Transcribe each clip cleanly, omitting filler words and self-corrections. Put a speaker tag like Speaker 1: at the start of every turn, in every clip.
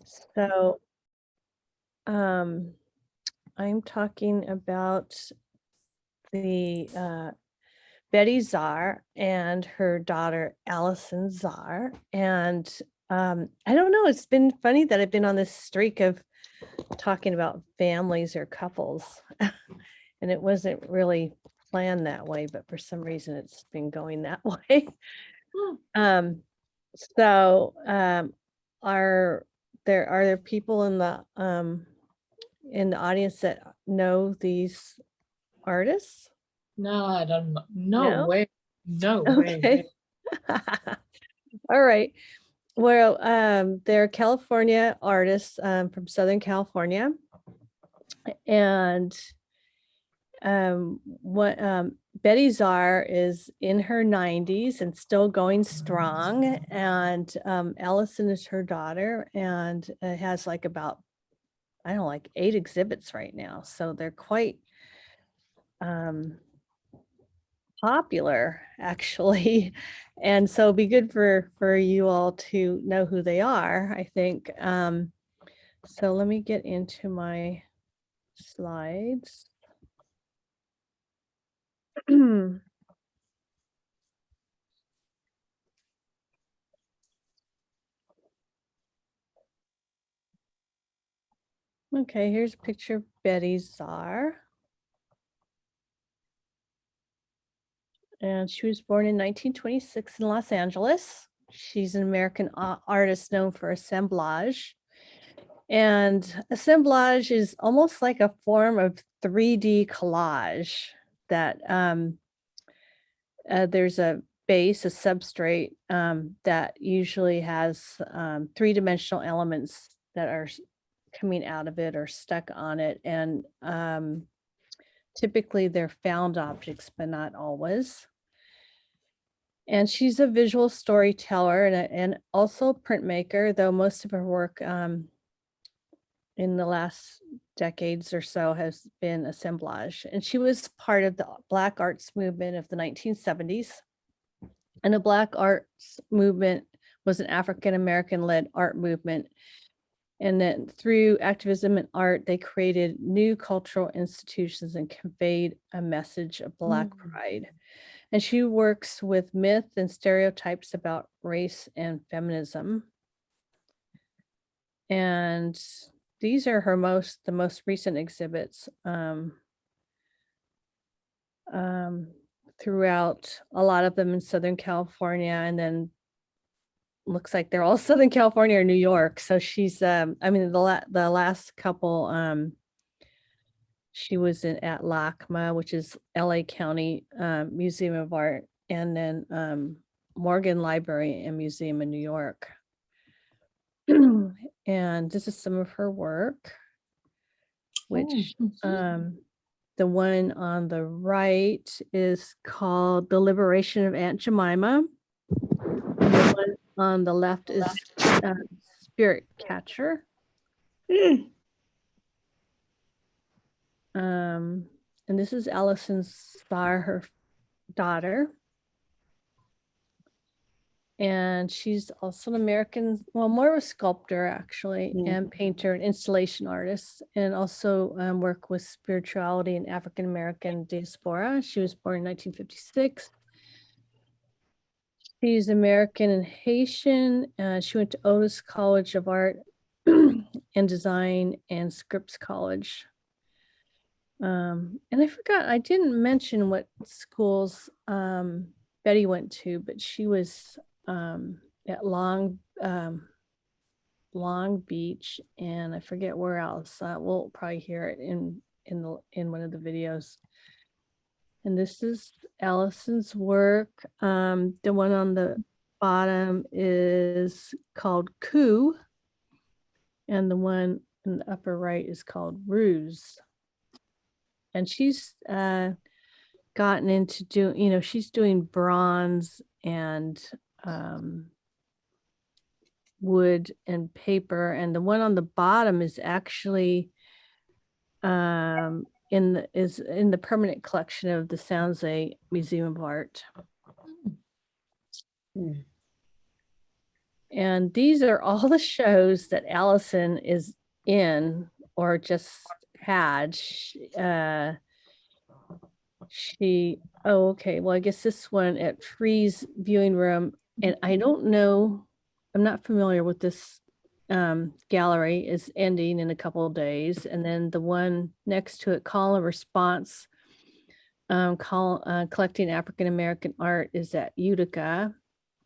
Speaker 1: So, um, I'm talking about the Betty Czar and her daughter Allison Czar. And I don't know, it's been funny that I've been on this streak of talking about families or couples. And it wasn't really planned that way, but for some reason it's been going that way.
Speaker 2: Hmm.
Speaker 1: Um, so are there people in the audience that know these artists?
Speaker 2: No, I don't know. No
Speaker 1: No?
Speaker 2: way. No way.
Speaker 1: Okay. All right. Well, they're California artists from Southern California. And what Betty Czar is in her 90s and still going strong. And Allison is her daughter and has like about, I don't know, like 8 exhibits right now. So they're quite popular actually. And so it'd be good for you all to know who they are, I think. So let me get into my slides. Okay, here's a picture of Betty Czar. And she was born in 1926 in Los Angeles. She's an American artist known for assemblage. And assemblage is almost like a form of 3D collage that there's a base, a substrate that usually has three-dimensional elements that are coming out of it or stuck on it. And typically they're found objects, but not always. And she's a visual storyteller and also a printmaker, though most of her work in the last decades or so has been assemblage. And she was part of the Black arts movement of the 1970s. And the Black arts movement was an African-American led art movement. And then through activism and art, they created new cultural institutions and conveyed a message of Black pride. And she works with myth and stereotypes about race and feminism. And these are the most recent exhibits throughout, a lot of them in Southern California, and then looks like they're all Southern California or New York. So she's I mean the last couple she was at LACMA, which is LA County Museum of Art, and then Morgan Library and Museum in New York. And this is some of her work, which the one on the right is called The Liberation of Aunt Jemima. And the one on the left is Spirit Catcher. And this is Allison Czar, her daughter. And she's also an American, well, more of a sculptor actually, and painter and installation artist, and also work with spirituality and African-American diaspora. She was born in 1956. She's American and Haitian. She went to Otis College of Art and Design and Scripps College. And I forgot, I didn't mention what schools Betty went to, but she was at Long Beach, and I forget where else. We'll probably hear it in one of the videos. And this is Allison's work. The one on the bottom is called Coup, and the one in the upper right is called Ruse. And she's gotten into doing, she's doing bronze and wood and paper. And the one on the bottom is actually in the permanent collection of the San Jose Museum of Art. And these are all the shows that Allison is in or just had. Oh, okay. Well, I guess this one at Freeze Viewing Room, and I don't know, I'm not familiar with this gallery, is ending in a couple of days. And then the one next to it, Call and Response, collecting African American art, is at Utica,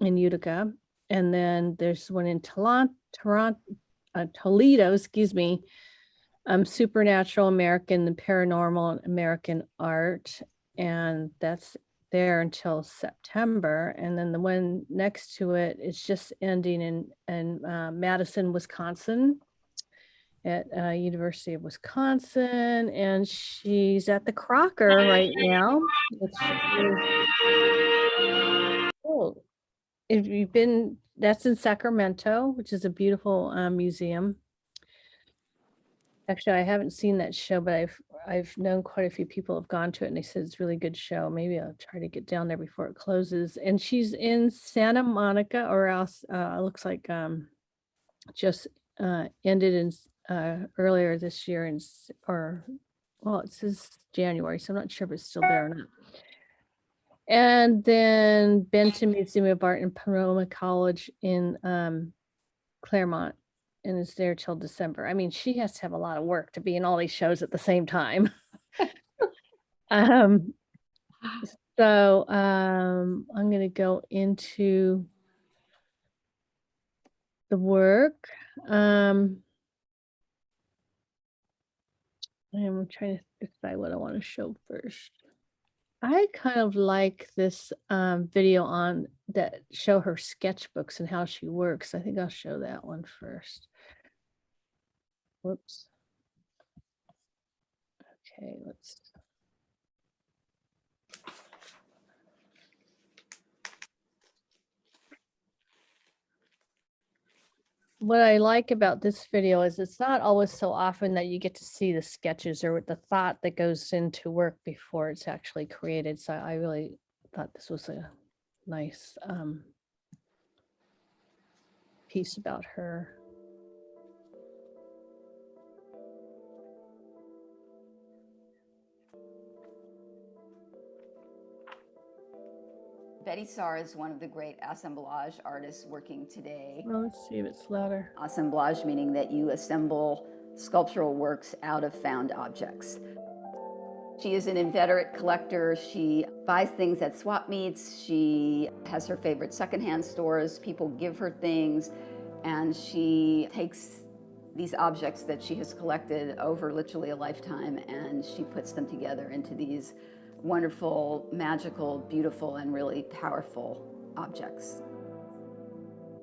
Speaker 1: in Utica. And then there's one in Toledo, excuse me, Supernatural American and Paranormal American Art, and that's there until September. And then the one next to it is just ending in Madison, Wisconsin, at University of Wisconsin, and she's at the Crocker right now, which is, oh, if you've been, that's in Sacramento, which is a beautiful museum. Actually, I haven't seen that show, but I've known quite a few people have gone to it and they said it's a really good show. Maybe I'll try to get down there before it closes. And she's in Santa Monica, or else it looks like just ended in earlier this year well, it says January, so I'm not sure if it's still there or not. And then Benton Museum of Art and Pomona College in Claremont, and is there till December. I mean, she has to have a lot of work to be in all these shows at the same time. I'm going to go into the work. I'm trying to decide what I want to show first. I kind of like this video on that show her sketchbooks and how she works. I think I'll show that one first. Whoops. Okay, let's. What I like about this video is it's not always so often that you get to see the sketches or the thought that goes into work before it's actually created. So I really thought this was a nice piece about her.
Speaker 3: Betty Saar is one of the great assemblage artists working today.
Speaker 1: Well, let's see if it's louder.
Speaker 3: Assemblage meaning that you assemble sculptural works out of found objects. She is an inveterate collector. She buys things at swap meets. She has her favorite secondhand stores. People give her things, and she takes these objects that she has collected over literally a lifetime, and she puts them together into these wonderful, magical, beautiful, and really powerful objects.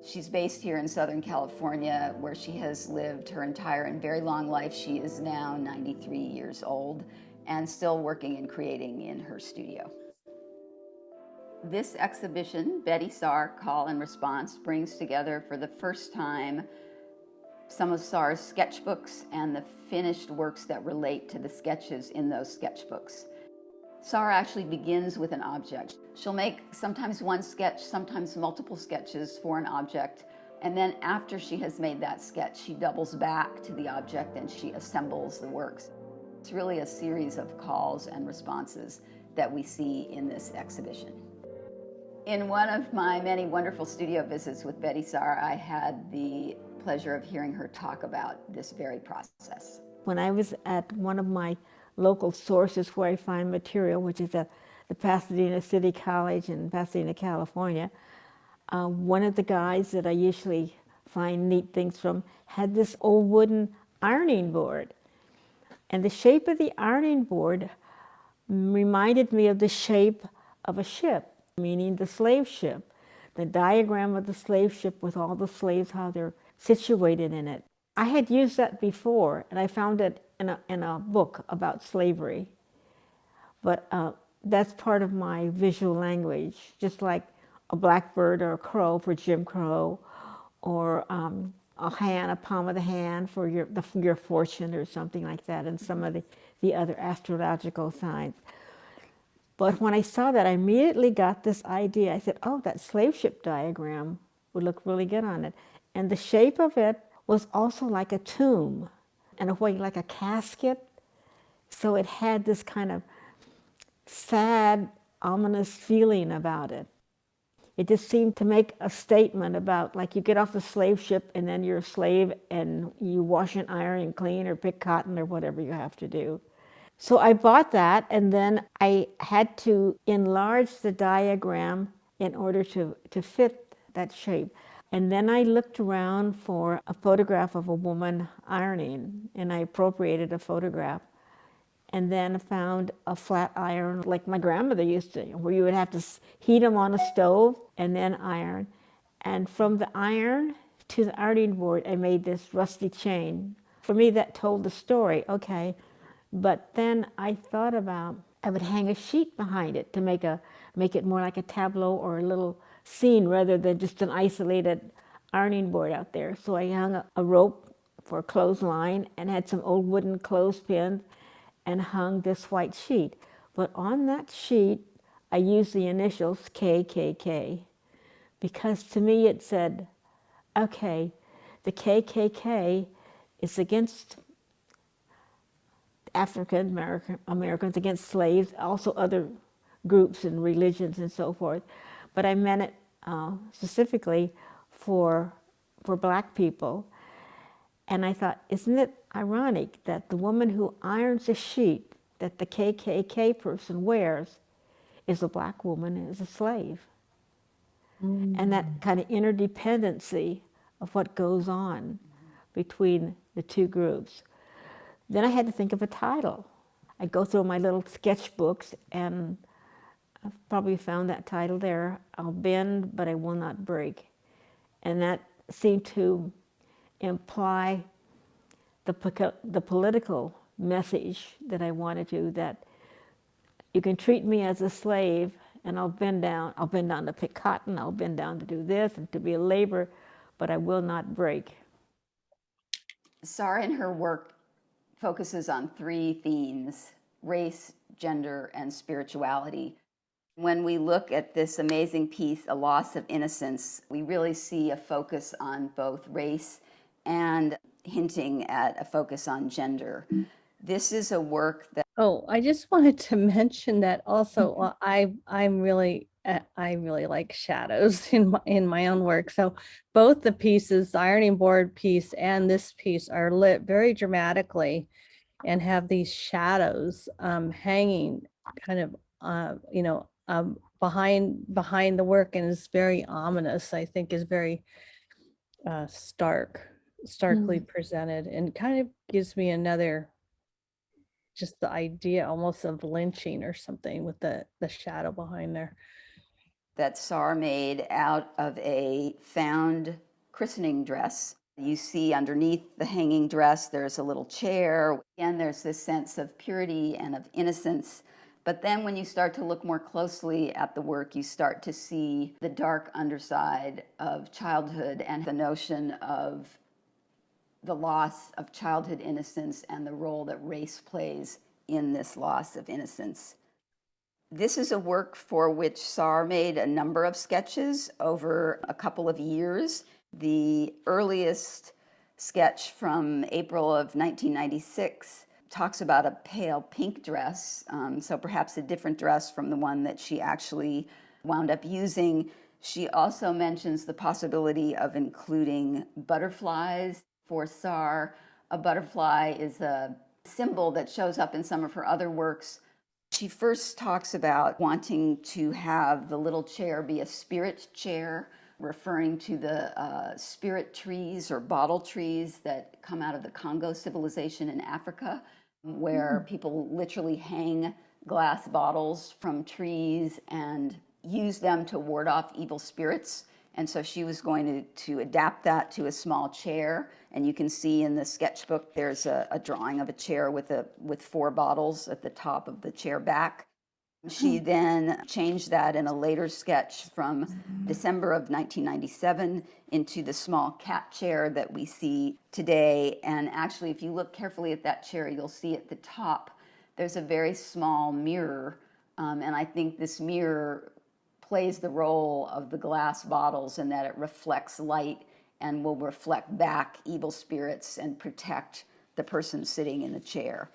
Speaker 3: She's based here in Southern California, where she has lived her entire and very long life. She is now 93 years old and still working and creating in her studio. This exhibition, Betty Saar, Call and Response, brings together for the first time some of Saar's sketchbooks and the finished works that relate to the sketches in those sketchbooks. Saar actually begins with an object. She'll make sometimes one sketch, sometimes multiple sketches for an object, and then after she has made that sketch, she doubles back to the object and she assembles the works. It's really a series of calls and responses that we see in this exhibition. In one of my many wonderful studio visits with Betty Saar, I had the pleasure of hearing her talk about this very process.
Speaker 4: When I was at one of my local sources where I find material, which is at the Pasadena City College in Pasadena, California, one of the guys that I usually find neat things from had this old wooden ironing board. And the shape of the ironing board reminded me of the shape of a ship, meaning the slave ship. The diagram of the slave ship with all the slaves, how they're situated in it. I had used that before, and I found it in a book about slavery. But that's part of my visual language, just like a blackbird or a crow for Jim Crow, or a hand, a palm of the hand for your fortune or something like that, and some of the other astrological signs. But when I saw that, I immediately got this idea. I said, oh, that slave ship diagram would look really good on it. And the shape of it was also like a tomb, in a way like a casket. So it had this kind of sad, ominous feeling about it. It just seemed to make a statement about, like, you get off the slave ship and then you're a slave and you wash and iron and clean or pick cotton or whatever you have to do. So I bought that, and then I had to enlarge the diagram in order to fit that shape. And then I looked around for a photograph of a woman ironing, and I appropriated a photograph. And then found a flat iron like my grandmother used to, where you would have to heat them on a stove and then iron. And from the iron to the ironing board, I made this rusty chain. For me, that told the story, okay. But then I thought about, I would hang a sheet behind it to make it more like a tableau or a little scene rather than just an isolated ironing board out there. So I hung a rope for a clothesline and had some old wooden clothespins and hung this white sheet. But on that sheet, I used the initials KKK, because to me it said, okay, the KKK is against African Americans, against slaves, also other groups and religions and so forth. But I meant it specifically for black people. And I thought, isn't it ironic that the woman who irons a sheet that the KKK person wears is a black woman, is a slave? And that kind of interdependency of what goes on between the two groups. Then I had to think of a title. I go through my little sketchbooks, and I've probably found that title there, I'll bend, but I will not break. And that seemed to imply the political message that I wanted to, that you can treat me as a slave and I'll bend down to pick cotton, I'll bend down to do this and to be a laborer, but I will not break.
Speaker 3: Sara in her work focuses on three themes: race, gender, and spirituality. When we look at this amazing piece, A Loss of Innocence, we really see a focus on both race and hinting at a focus on gender. This is a work that
Speaker 1: Oh, I just wanted to mention that also. I really like shadows in my own work. So both the pieces, the ironing board piece and this piece, are lit very dramatically and have these shadows hanging kind of behind the work, and is very ominous. I think is very starkly presented, and kind of gives me another, just the idea almost of lynching or something with the shadow behind there.
Speaker 3: that Sara made out of a found christening dress. You see underneath the hanging dress, there's a little chair. Again, there's this sense of purity and of innocence. But then when you start to look more closely at the work, you start to see the dark underside of childhood and the notion of the loss of childhood innocence and the role that race plays in this loss of innocence. This is a work for which Sara made a number of sketches over a couple of years. The earliest sketch from April of 1996 talks about a pale pink dress, so perhaps a different dress from the one that she actually wound up using. She also mentions the possibility of including butterflies for Sara. A butterfly is a symbol that shows up in some of her other works. She first talks about wanting to have the little chair be a spirit chair, referring to the spirit trees or bottle trees that come out of the Congo civilization in Africa, where people literally hang glass bottles from trees and use them to ward off evil spirits. And so she was going to adapt that to a small chair. And you can see in the sketchbook, there's a drawing of a chair with 4 bottles at the top of the chair back. She then changed that in a later sketch from December of 1997 into the small cat chair that we see today. And actually, if you look carefully at that chair, you'll see at the top, there's a very small mirror. And I think this mirror plays the role of the glass bottles in that it reflects light and will reflect back evil spirits and protect the person sitting in the chair.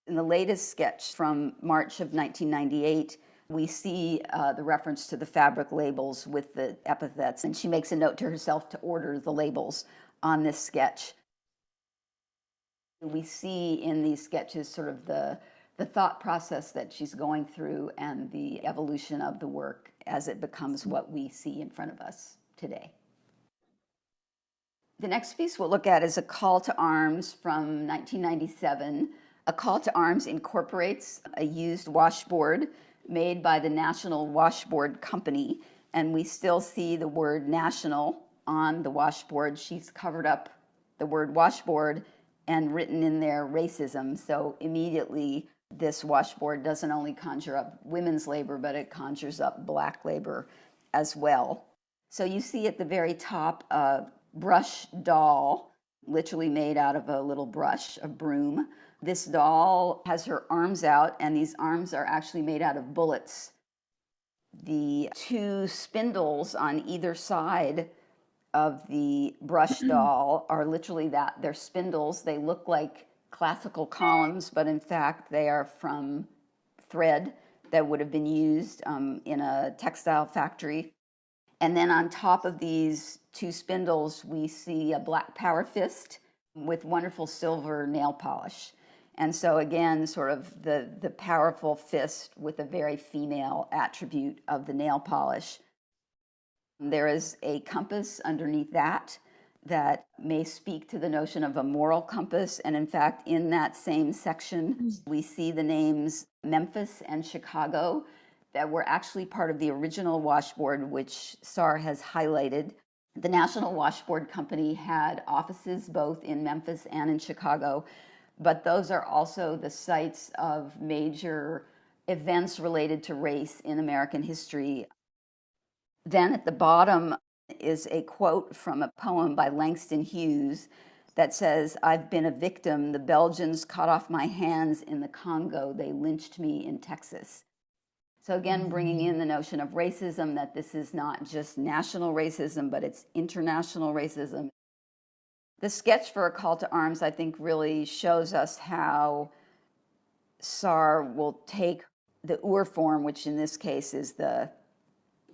Speaker 3: In the latest sketch from March of 1998, we see the reference to the fabric labels with the epithets, and she makes a note to herself to order the labels on this sketch. We see in these sketches sort of the thought process that she's going through and the evolution of the work as it becomes what we see in front of us today. The next piece we'll look at is A Call to Arms from 1997. A Call to Arms incorporates a used washboard made by the National Washboard Company, and we still see the word national on the washboard. She's covered up the word washboard and written in there racism, so immediately this washboard doesn't only conjure up women's labor, but it conjures up Black labor as well. So you see at the very top a brush doll, literally made out of a little brush, a broom. This doll has her arms out, and these arms are actually made out of bullets. The two spindles on either side of the brush doll are literally that. They're spindles. They look like classical columns, but in fact they are from thread that would have been used in a textile factory. And then on top of these two spindles, we see a black power fist with wonderful silver nail polish. And so again, sort of the powerful fist with a very female attribute of the nail polish. There is a compass underneath that may speak to the notion of a moral compass. And in fact, in that same section, we see the names Memphis and Chicago that were actually part of the original washboard, which SAR has highlighted. The National Washboard Company had offices both in Memphis and in Chicago, but those are also the sites of major events related to race in American history. Then at the bottom is a quote from a poem by Langston Hughes that says, "I've been a victim. The Belgians cut off my hands in the Congo. They lynched me in Texas." So again, bringing in the notion of racism, that this is not just national racism, but it's international racism. The sketch for A Call to Arms, I think, really shows us how SAR will take the ur form, which in this case is the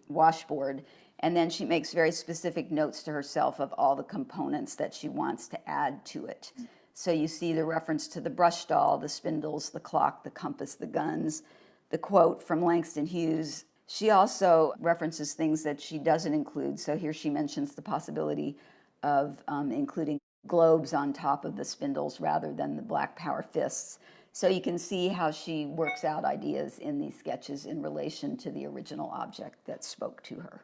Speaker 3: washboard, and then she makes very specific notes to herself of all the components that she wants to add to it. So you see the reference to the brush doll, the spindles, the clock, the compass, the guns, the quote from Langston Hughes. She also references things that she doesn't include. So here she mentions the possibility of including globes on top of the spindles rather than the black power fists. So you can see how she works out ideas in these sketches in relation to the original object that spoke to her.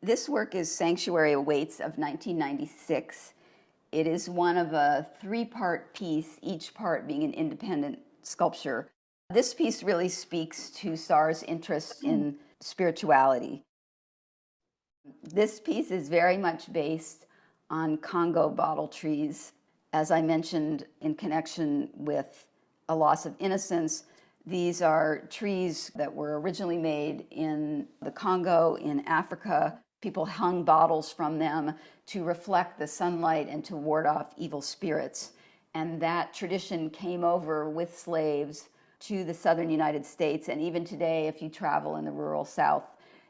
Speaker 3: This work is Sanctuary Awaits of 1996. It is one of a three-part piece, each part being an independent sculpture. This piece really speaks to SAR's interest in spirituality. This piece is very much based on Congo bottle trees. As I mentioned, in connection with a loss of innocence, these are trees that were originally made in the Congo, in Africa. People hung bottles from them to reflect the sunlight and to ward off evil spirits. And that tradition came over with slaves to the southern United States. And even today, if you travel in the rural South,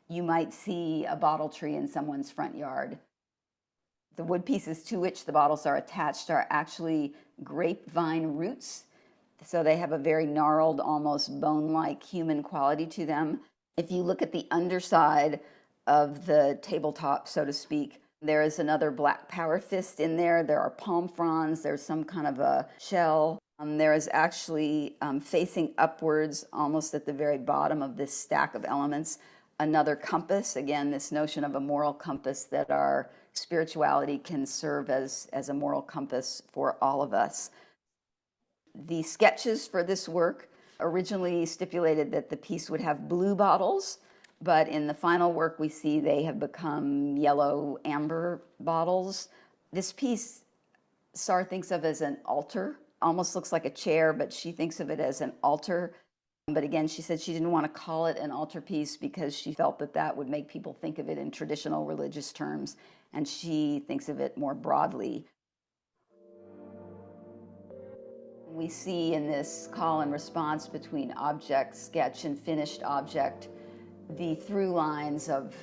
Speaker 3: you might see a bottle tree in someone's front yard. The wood pieces to which the bottles are attached are actually grapevine roots. So they have a very gnarled, almost bone-like human quality to them. If you look at the underside of the tabletop, so to speak, there is another black power fist in there. There are palm fronds. There's some kind of a shell. There is actually facing upwards, almost at the very bottom of this stack of elements, another compass. Again, this notion of a moral compass, that our spirituality can serve as a moral compass for all of us. The sketches for this work originally stipulated that the piece would have blue bottles, but in the final work we see they have become yellow amber bottles. This piece SAR thinks of as an altar almost looks like a chair, but she thinks of it as an altar. But again, she said she didn't want to call it an altarpiece because she felt that that would make people think of it in traditional religious terms, and she thinks of it more broadly. We see in this call and response between object, sketch, and finished object the through lines of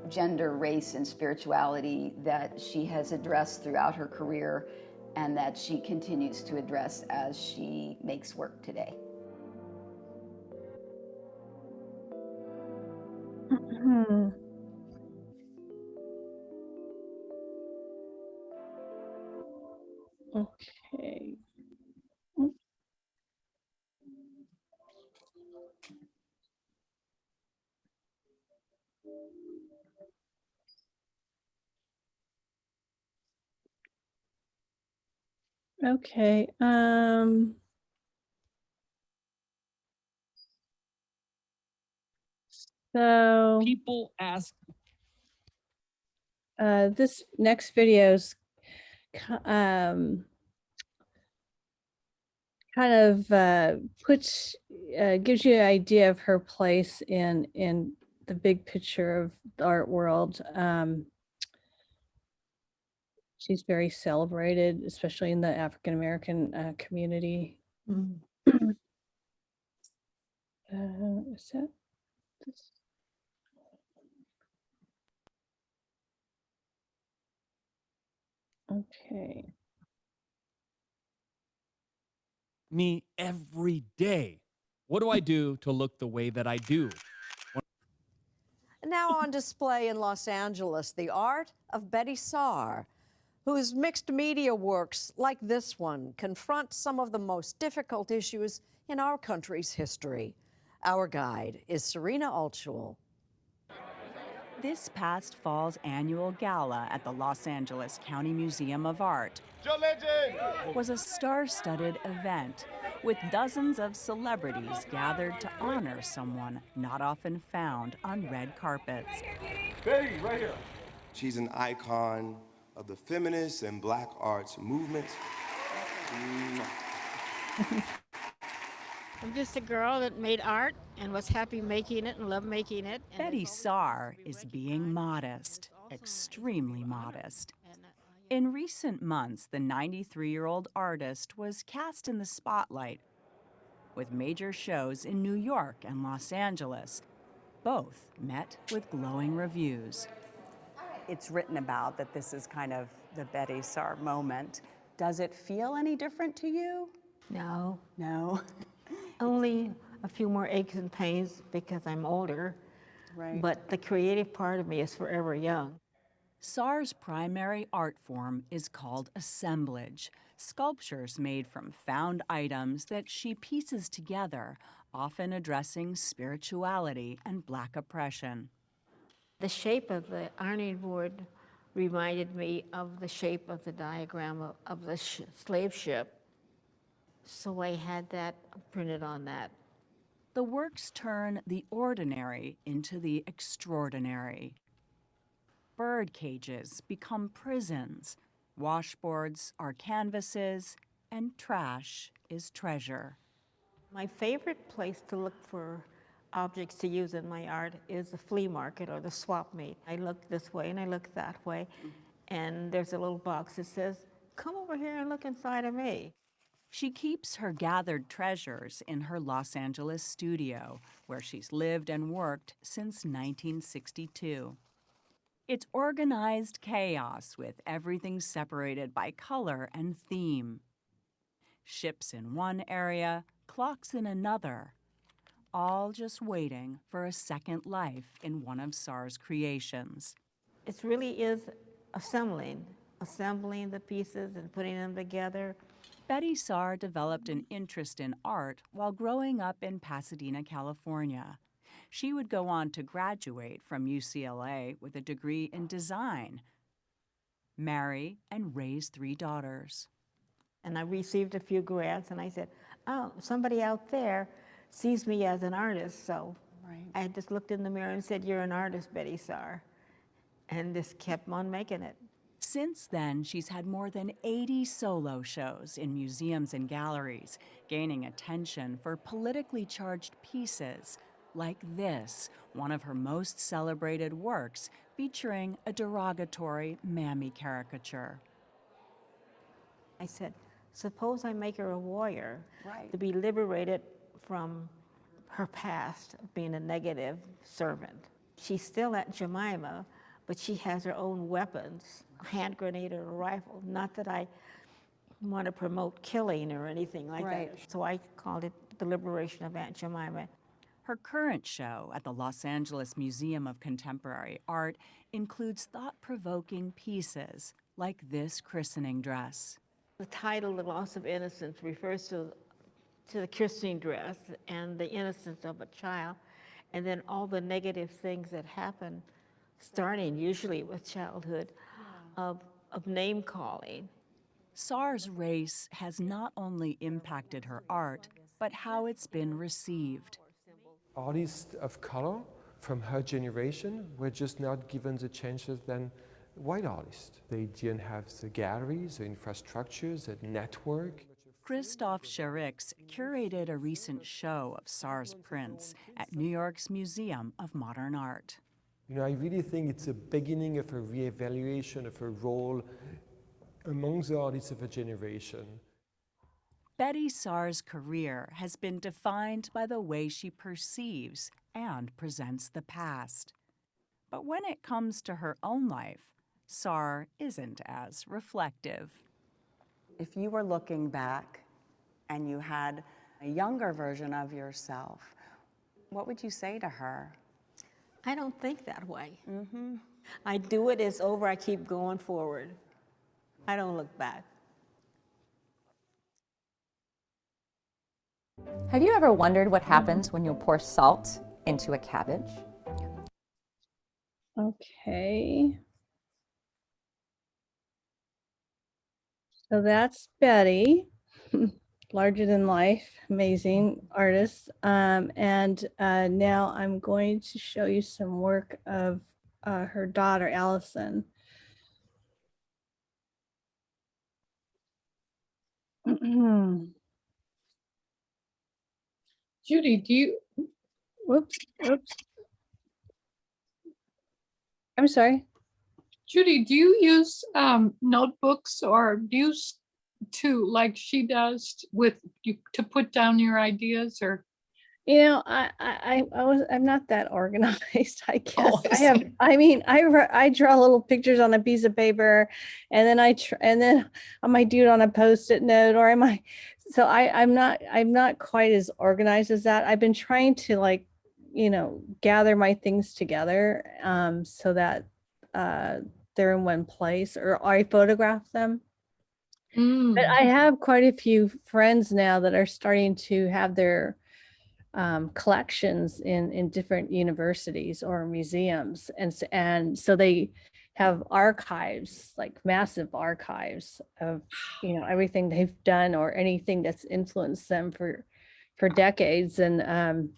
Speaker 3: gender, race, and spirituality that she has addressed throughout her career and that she continues to address as she makes work today.
Speaker 1: Okay. Okay. So
Speaker 5: People ask
Speaker 1: this next video's kind of puts gives you an idea of her place in the big picture of the art world. She's very celebrated, especially in the African American community. Is that this? Okay.
Speaker 5: me every day. What do I do to look the way that I do?
Speaker 6: Now on display in Los Angeles, the art of Betty Saar, whose mixed media works like this one confront some of the most difficult issues in our country's history. Our guide is Serena Altschul.
Speaker 7: This past fall's annual gala at the Los Angeles County Museum of Art was a star-studded event with dozens of celebrities gathered to honor someone not often found on red carpets.
Speaker 8: Betty, right here. She's an icon of the feminist and black arts movements.
Speaker 9: I'm just a girl that made art and was happy making it and loved making it. And
Speaker 7: Betty Saar is being modest, extremely modest. In recent months, the 93-year-old artist was cast in the spotlight with major shows in New York and Los Angeles. Both met with glowing reviews.
Speaker 10: It's written about that this is kind of the Betty Saar moment. Does it feel any different to you?
Speaker 4: No,
Speaker 10: No.
Speaker 4: only a few more aches and pains because I'm older,
Speaker 10: Right.
Speaker 4: but the creative part of me is forever young.
Speaker 7: Saar's primary art form is called assemblage, sculptures made from found items that she pieces together, often addressing spirituality and Black oppression.
Speaker 4: The shape of the ironing board reminded me of the shape of the diagram of the slave ship. So I had that printed on that.
Speaker 7: The works turn the ordinary into the extraordinary. Bird cages become prisons, washboards are canvases, and trash is treasure.
Speaker 4: My favorite place to look for objects to use in my art is the flea market or the swap meet. I look this way and I look that way, and there's a little box that says, "Come over here and look inside of me."
Speaker 7: She keeps her gathered treasures in her Los Angeles studio, where she's lived and worked since 1962. It's organized chaos with everything separated by color and theme. Ships in one area, clocks in another, all just waiting for a second life in one of Saar's creations.
Speaker 4: It really is assembling the pieces and putting them together.
Speaker 7: Betty Saar developed an interest in art while growing up in Pasadena, California. She would go on to graduate from UCLA with a degree in design, marry, and raise 3 daughters.
Speaker 4: And I received a few grants, and I said, "Oh, somebody out there sees me as an artist." So
Speaker 10: Right.
Speaker 4: I just looked in the mirror and said, "You're an artist, Betty Saar," and just kept on making it.
Speaker 7: Since then, she's had more than 80 solo shows in museums and galleries, gaining attention for politically charged pieces, like this, one of her most celebrated works featuring a derogatory mammy caricature.
Speaker 4: I said, suppose I make her a warrior
Speaker 10: Right.
Speaker 4: to be liberated from her past of being a negative servant. She's still at Jemima, but she has her own weapons, a hand grenade or a rifle. Not that I want to promote killing or anything like
Speaker 10: Right.
Speaker 4: that. So I called it The Liberation of Aunt Jemima.
Speaker 7: Her current show at the Los Angeles Museum of Contemporary Art includes thought-provoking pieces like this christening dress.
Speaker 4: The title, The Loss of Innocence, refers to the christening dress and the innocence of a child, and then all the negative things that happen, starting usually with childhood, of name calling.
Speaker 7: Saar's race has not only impacted her art, but how it's been received.
Speaker 11: Artists of color from her generation were just not given the chances than white artists. They didn't have the galleries, the infrastructures, the network.
Speaker 7: Christoph Scherix curated a recent show of Saar's prints at New York's Museum of Modern Art.
Speaker 11: You know, I really think it's a beginning of a reevaluation of her role among the artists of a generation.
Speaker 7: Betty Saar's career has been defined by the way she perceives and presents the past. But when it comes to her own life, Saar isn't as reflective.
Speaker 10: If you were looking back and you had a younger version of yourself, what would you say to her?
Speaker 4: I don't think that way. I do it, it's over, I keep going forward. I don't look back.
Speaker 12: Have you ever wondered what happens when you pour salt into a cabbage?
Speaker 1: Okay. So that's Betty, larger than life, amazing artist. And now I'm going to show you some work of her daughter, Allison.
Speaker 2: Judy, do you,
Speaker 1: Whoops. I'm sorry.
Speaker 2: Judy, do you use notebooks or do you like she does with you to put down your ideas or?
Speaker 1: You know, I'm not that organized, I guess.
Speaker 2: Oh,
Speaker 1: I draw little pictures on a piece of paper, and then I might do it on a Post-it note, or I'm not quite as organized as that. I've been trying to gather my things together so that they're in one place, or I photograph them. But I have quite a few friends now that are starting to have their collections in different universities or museums, and so they have archives, like massive archives of everything they've done or anything that's influenced them for decades. And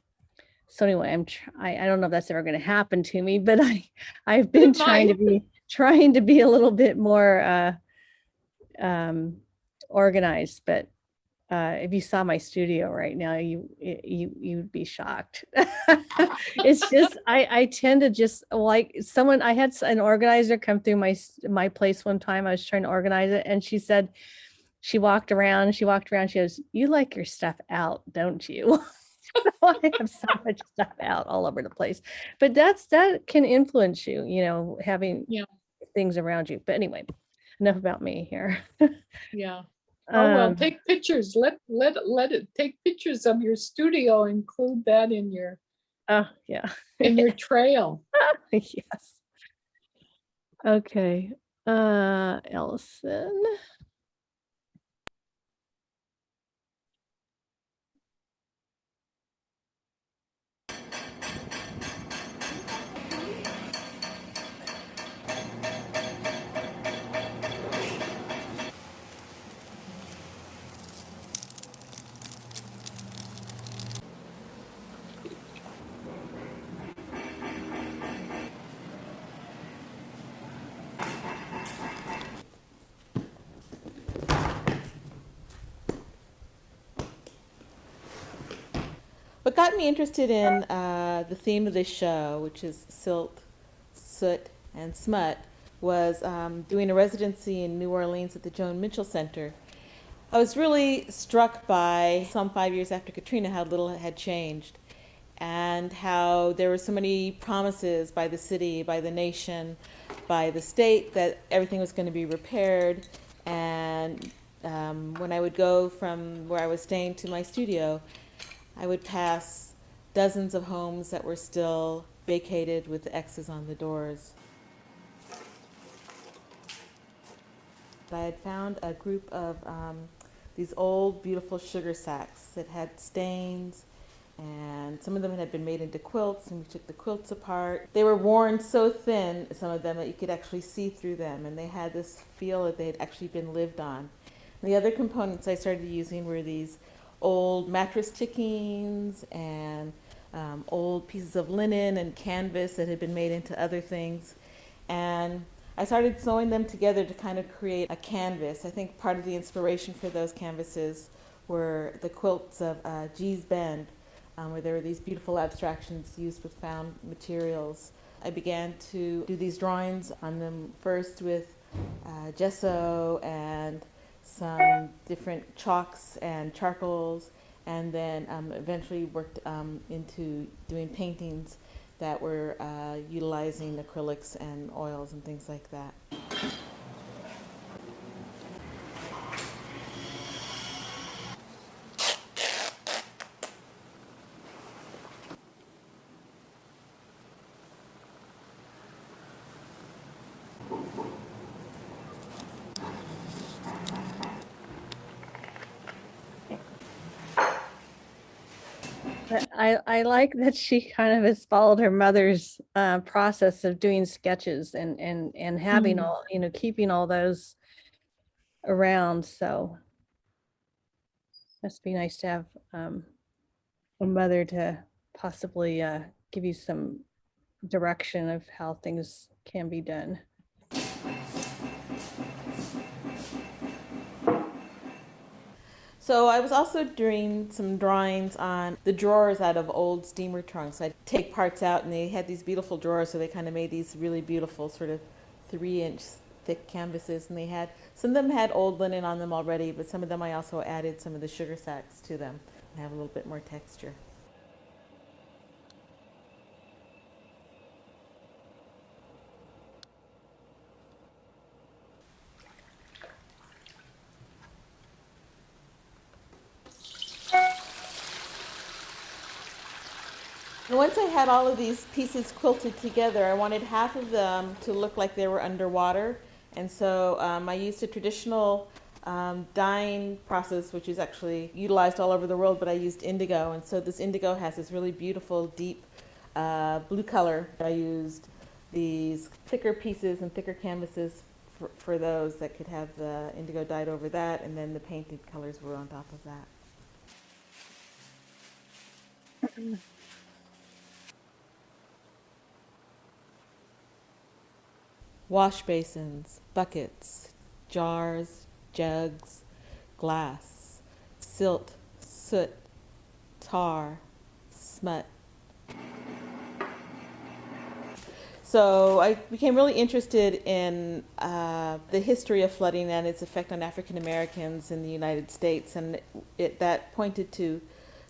Speaker 1: so anyway, I don't know if that's ever going to happen to me, but I've been trying to be a little bit more organized. But if you saw my studio right now, you'd be shocked. It's just I tend to just like someone. I had an organizer come through my place one time. I was trying to organize it, and she said she walked around. She goes, "You like your stuff out, don't you?" I have so much stuff out all over the place, but that can influence you. Having things around you. But anyway, enough about me here.
Speaker 2: Yeah. Oh, well, take pictures. Let it take pictures of your studio. Include that in your in your trail.
Speaker 1: Yes. Okay. Ellison.
Speaker 13: What got me interested in the theme of this show, which is silt, soot, and smut, was doing a residency in New Orleans at the Joan Mitchell Center. I was really struck by, some 5 years after Katrina, how little had changed and how there were so many promises by the city, by the nation, by the state that everything was going to be repaired. And when I would go from where I was staying to my studio, I would pass dozens of homes that were still vacated with X's on the doors. I had found a group of these old, beautiful sugar sacks that had stains, and some of them had been made into quilts, and we took the quilts apart. They were worn so thin, some of them, that you could actually see through them, and they had this feel that they had actually been lived on. And the other components I started using were these old mattress tickings and old pieces of linen and canvas that had been made into other things. And I started sewing them together to kind of create a canvas. I think part of the inspiration for those canvases were the quilts of Gee's Bend, where there were these beautiful abstractions used with found materials. I began to do these drawings on them first with gesso and some different chalks and charcoals, and then eventually worked into doing paintings that were utilizing acrylics and oils and things like that.
Speaker 1: But I like that she kind of has followed her mother's process of doing sketches and having all, keeping all those around. So must be nice to have a mother to possibly give you some direction of how things can be done.
Speaker 13: So I was also doing some drawings on the drawers out of old steamer trunks. I'd take parts out, and they had these beautiful drawers, so they kind of made these really beautiful sort of 3-inch thick canvases. And they had, some of them had old linen on them already, but some of them I also added some of the sugar sacks to them and have a little bit more texture. And once I had all of these pieces quilted together, I wanted half of them to look like they were underwater. And so I used a traditional dyeing process, which is actually utilized all over the world, but I used indigo. And so this indigo has this really beautiful, deep blue color. I used these thicker pieces and thicker canvases for those that could have the indigo dyed over that, and then the painted colors were on top of that. Wash basins, buckets, jars, jugs, glass, silt, soot, tar, smut. So I became really interested in the history of flooding and its effect on African Americans in the United States, and that pointed to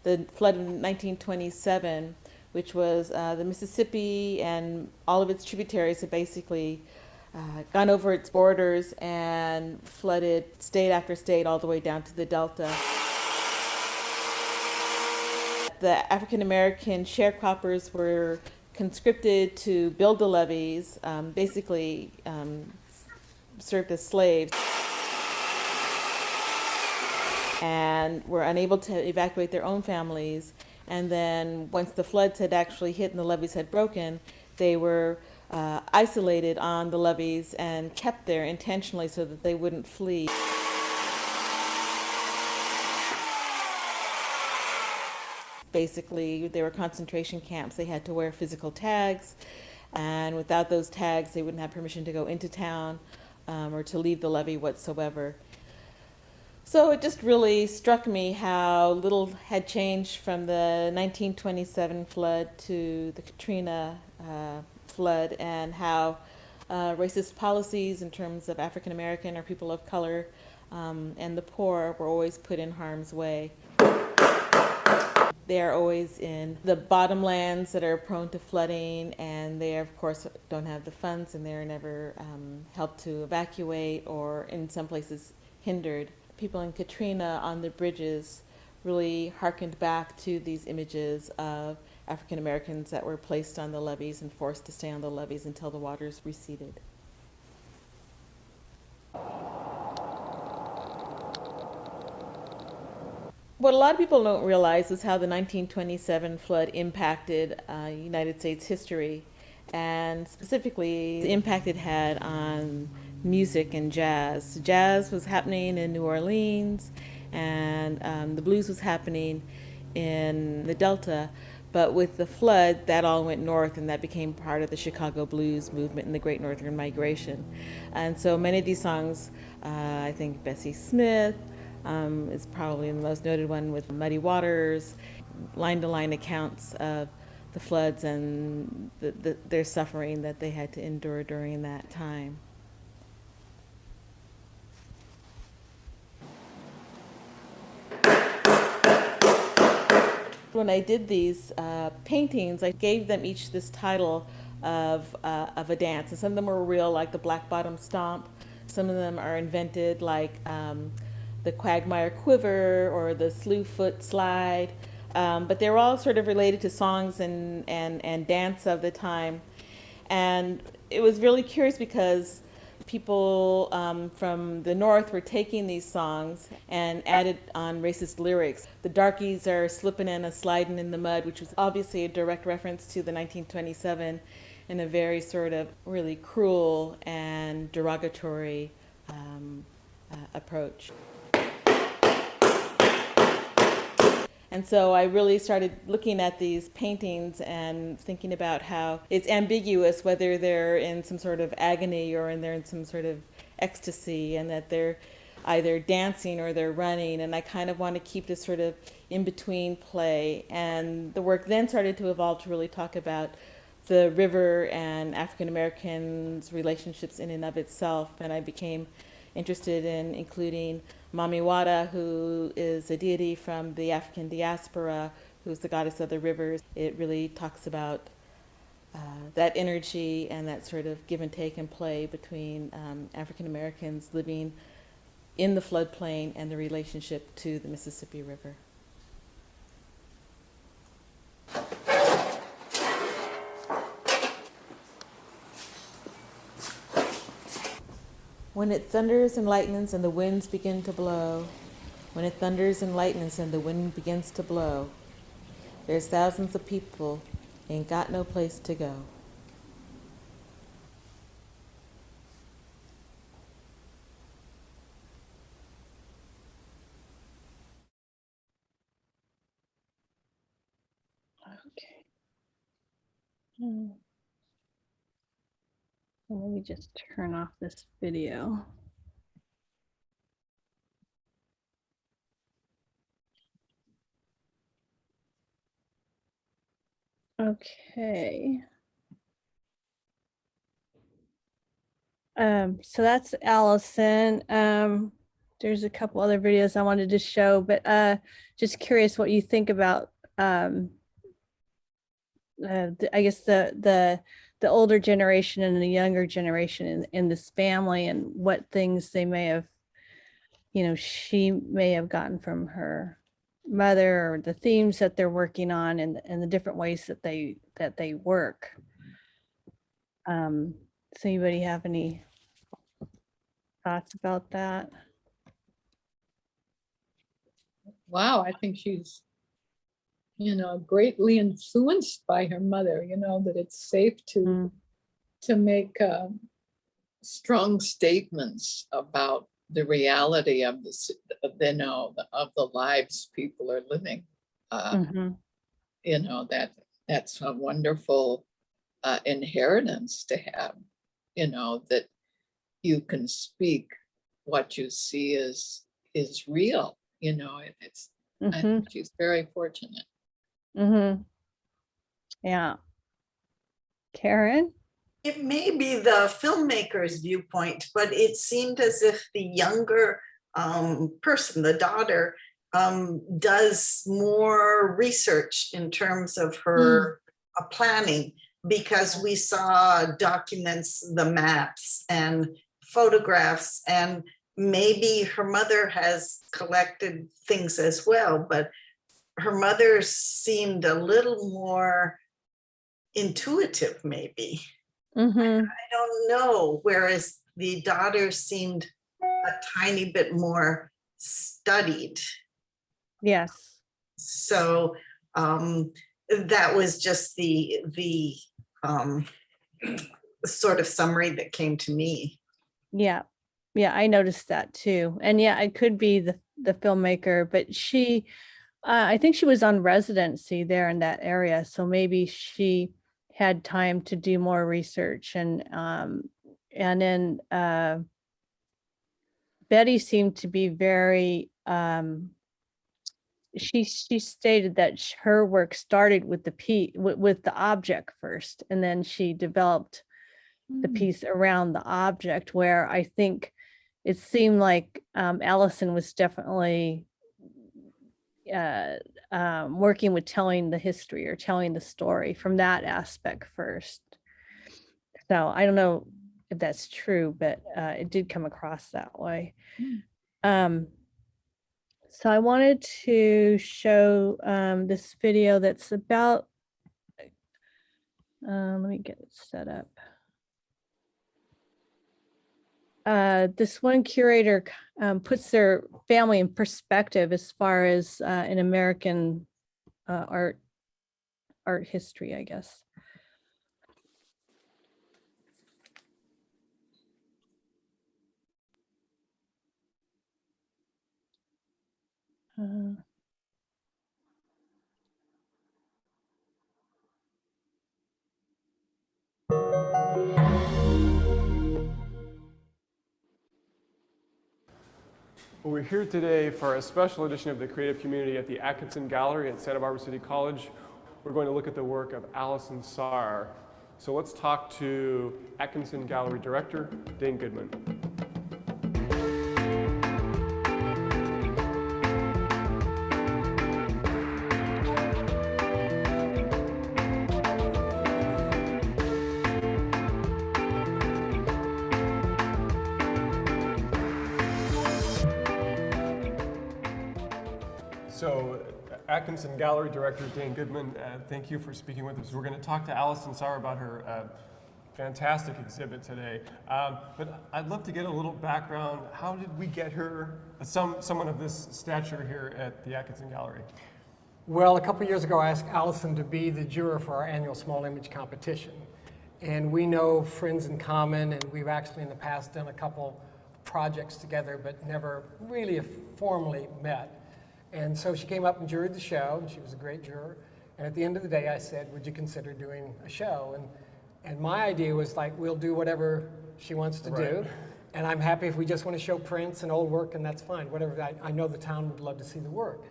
Speaker 13: the flood in 1927, which was the Mississippi and all of its tributaries had basically gone over its borders and flooded state after state all the way down to the Delta. The African American sharecroppers were conscripted to build the levees, basically served as slaves, and were unable to evacuate their own families. And then once the floods had actually hit and the levees had broken, they were isolated on the levees and kept there intentionally so that they wouldn't flee. Basically, they were concentration camps. They had to wear physical tags, and without those tags, they wouldn't have permission to go into town or to leave the levee whatsoever. So it just really struck me how little had changed from the 1927 flood to the Katrina flood, and how racist policies in terms of African American or people of color and the poor were always put in harm's way. They are always in the bottomlands that are prone to flooding, and they, of course, don't have the funds, and they're never helped to evacuate, or in some places hindered. People in Katrina on the bridges really harkened back to these images of African Americans that were placed on the levees and forced to stay on the levees until the waters receded. What a lot of people don't realize is how the 1927 flood impacted United States history, and specifically the impact it had on music and jazz. Jazz was happening in New Orleans, and the blues was happening in the Delta. But with the flood, that all went north, and that became part of the Chicago blues movement and the Great Northern Migration. And so many of these songs, I think Bessie Smith, is probably the most noted one, with Muddy Waters, line-to-line accounts of the floods and their suffering that they had to endure during that time. When I did these paintings, I gave them each this title of a dance, and some of them were real, like the Black Bottom Stomp. Some of them are invented, like the Quagmire Quiver or the Slew Foot Slide, but they're all sort of related to songs and dance of the time. And it was really curious because people from the North were taking these songs and added on racist lyrics. The darkies are slipping and a sliding in the mud, which was obviously a direct reference to the 1927 in a very sort of really cruel and derogatory approach. And so I really started looking at these paintings and thinking about how it's ambiguous whether they're in some sort of agony or they're in some sort of ecstasy, and that they're either dancing or they're running. And I kind of want to keep this sort of in-between play. And the work then started to evolve to really talk about the river and African Americans' relationships in and of itself. And I became interested in including Mami Wata, who is a deity from the African diaspora, who's the goddess of the rivers. It really talks about that energy and that sort of give and take and play between African Americans living in the floodplain and the relationship to the Mississippi River. When it thunders and lightens and the winds begin to blow, when it thunders and lightens and the wind begins to blow, there's thousands of people ain't got no place to go.
Speaker 1: Okay. Let me just turn off this video. Okay. So that's Allison. There's a couple other videos I wanted to show, but just curious what you think about I guess the older generation and the younger generation in this family, and what things they may have, she may have gotten from her mother, or the themes that they're working on, and the different ways that they work. Does anybody have any thoughts about that?
Speaker 2: Wow, I think she's, greatly influenced by her mother, that it's safe to make strong statements about the reality of the lives people are living. That's a wonderful inheritance to have, that you can speak what you see as is real, you know, it's, I
Speaker 1: Mm-hmm.
Speaker 2: think she's very fortunate.
Speaker 1: Mm-hmm. Yeah. Karen?
Speaker 14: It may be the filmmaker's viewpoint, but it seemed as if the younger person, the daughter, does more research in terms of her planning, because we saw documents, the maps and photographs, and maybe her mother has collected things as well, but her mother seemed a little more intuitive, maybe.
Speaker 1: Mm-hmm.
Speaker 14: I don't know. Whereas the daughter seemed a tiny bit more studied.
Speaker 1: Yes.
Speaker 14: So that was just the sort of summary that came to me.
Speaker 1: Yeah. Yeah, I noticed that too. And yeah, it could be the filmmaker, but she, I think she was on residency there in that area. So maybe she had time to do more research. And then Betty seemed to be very, she stated that her work started with with the object first, and then she developed the piece around the object, where I think it seemed like Allison was definitely working with telling the history or telling the story from that aspect first. So I don't know if that's true, but it did come across that way. So I wanted to show this video that's about, let me get it set up. This one curator puts their family in perspective as far as in American art history, I guess.
Speaker 11: Well, we're here today for a special edition of the Creative Community at the Atkinson Gallery at Santa Barbara City College. We're going to look at the work of Allison Saar. So let's talk to Atkinson Gallery Director, Dane Goodman. So, Atkinson Gallery Director Dane Goodman, thank you for speaking with us. We're going to talk to Allison Saar about her fantastic exhibit today. But I'd love to get a little background. How did we get her, someone of this stature here at the Atkinson Gallery?
Speaker 15: Well, a couple years ago, I asked Allison to be the juror for our annual small image competition. And we know friends in common, and we've actually in the past done a couple projects together, but never really formally met. And so she came up and juried the show, and she was a great juror. And at the end of the day, I said, would you consider doing a show? And my idea was like, we'll do whatever she wants to do. And I'm happy if we just want to show prints and old work, and that's fine. Whatever, I know the town would love to see the work.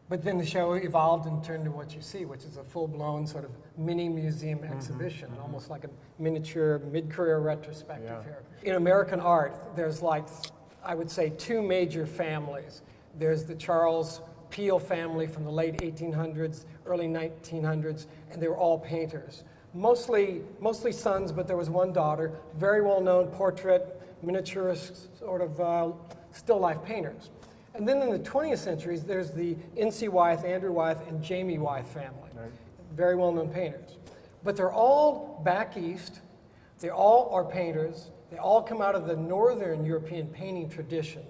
Speaker 15: But then the show evolved and turned to what you see, which is a full-blown sort of mini museum exhibition, almost like a miniature mid-career retrospective here. In American art, there's like, I would say, two major families. There's the Charles Peale family from the late 1800s, early 1900s, and they were all painters. Mostly sons, but there was one daughter, very well-known portrait, miniaturist, sort of still life painters. And then in the 20th century, there's the N.C. Wyeth, Andrew Wyeth, and Jamie Wyeth family, very well-known painters. But they're all back east, they all are painters, they all come out of the Northern European painting tradition.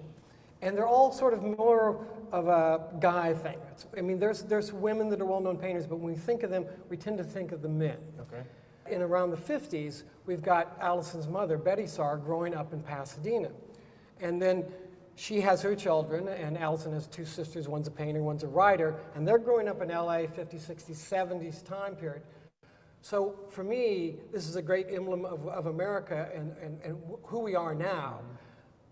Speaker 15: And they're all sort of more of a guy thing. I mean, there's women that are well-known painters, but when we think of them, we tend to think of the men.
Speaker 11: Okay.
Speaker 15: In around the 50s, we've got Allison's mother, Betty Saar, growing up in Pasadena. And then she has her children, and Allison has two sisters, one's a painter, one's a writer, and they're growing up in LA, 50s, 60s, 70s time period. So for me, this is a great emblem of America and who we are now.